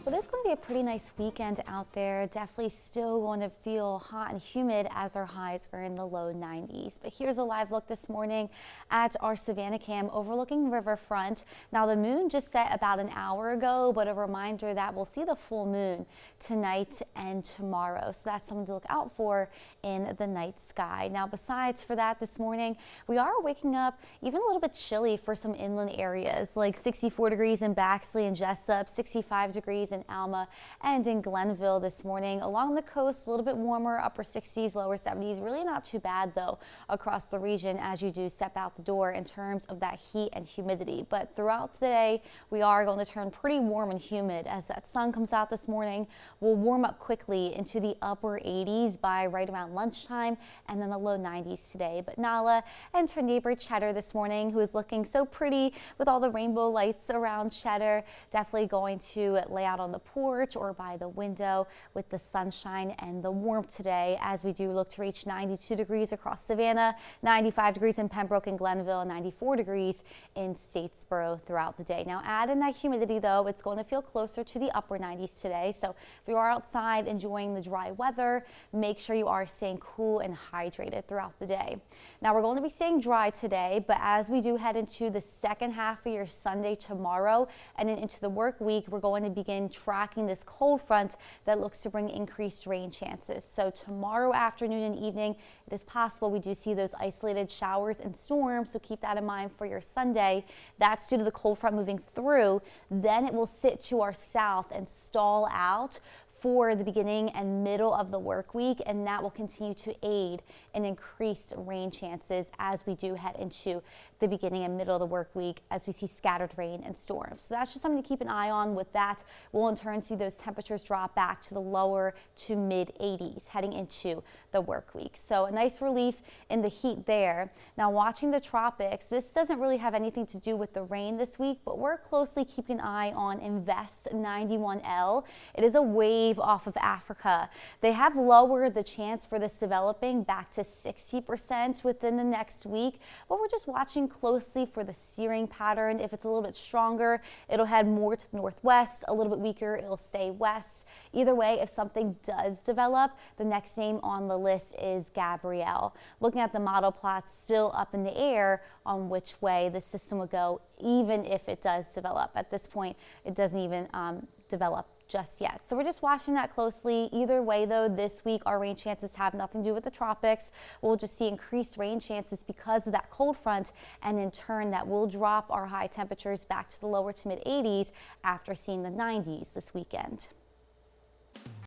Well, this is going to be a pretty nice weekend out there. Definitely still going to feel hot and humid as our highs are in the low 90s. But here's a live look this morning at our Savannah cam overlooking riverfront. Now the moon just set about an hour ago, but a reminder that we'll see the full moon tonight and tomorrow. So that's something to look out for in the night sky. Now besides for that this morning, we are waking up even a little bit chilly for some inland areas like 64 degrees in Baxley and Jessup, 65 degrees in Alma and in Glenville this morning. Along the coast, a little bit warmer, upper 60s, lower 70s. Really not too bad though across the region as you do step out the door in terms of that heat and humidity. But throughout today, we are going to turn pretty warm and humid as that sun comes out this morning. We'll warm up quickly into the upper 80s by right around lunchtime and then the low 90s today. But Nala and her neighbor Cheddar this morning, who is looking so pretty with all the rainbow lights around Cheddar, definitely going to lay out on the porch or by the window with the sunshine and the warmth today as we do look to reach 92 degrees across Savannah, 95 degrees in Pembroke and Glenville, and 94 degrees in Statesboro throughout the day. Now add in that humidity though, it's going to feel closer to the upper 90s today. So if you are outside enjoying the dry weather, make sure you are staying cool and hydrated throughout the day. Now we're going to be staying dry today, but as we do head into the second half of your Sunday tomorrow and then into the work week, we're going to begin tracking this cold front that looks to bring increased rain chances. So tomorrow afternoon and evening, it is possible we do see those isolated showers and storms, so keep that in mind for your Sunday. That's due to the cold front moving through. Then it will sit to our south and stall out for the beginning and middle of the work week, and that will continue to aid in increased rain chances as we do head into the beginning and middle of the work week as we see scattered rain and storms. So that's just something to keep an eye on. With that, we'll in turn see those temperatures drop back to the lower to mid 80s heading into the work week. So a nice relief in the heat there. Now watching the tropics, this doesn't really have anything to do with the rain this week, but we're closely keeping an eye on Invest 91L. It is a wave off of Africa. They have lowered the chance for this developing back to 60% within the next week, but we're just watching closely for the steering pattern. If it's a little bit stronger, it'll head more to the northwest. A little bit weaker, it'll stay west. Either way, if something does develop, the next name on the list is Gabrielle. Looking at the model plots, still up in the air on which way the system will go, even if it does develop. At this point, it doesn't even develop just yet. So we're just watching that closely. Either way though, this week our rain chances have nothing to do with the tropics. We'll just see increased rain chances because of that cold front, and in turn that will drop our high temperatures back to the lower to mid 80s after seeing the 90s this weekend.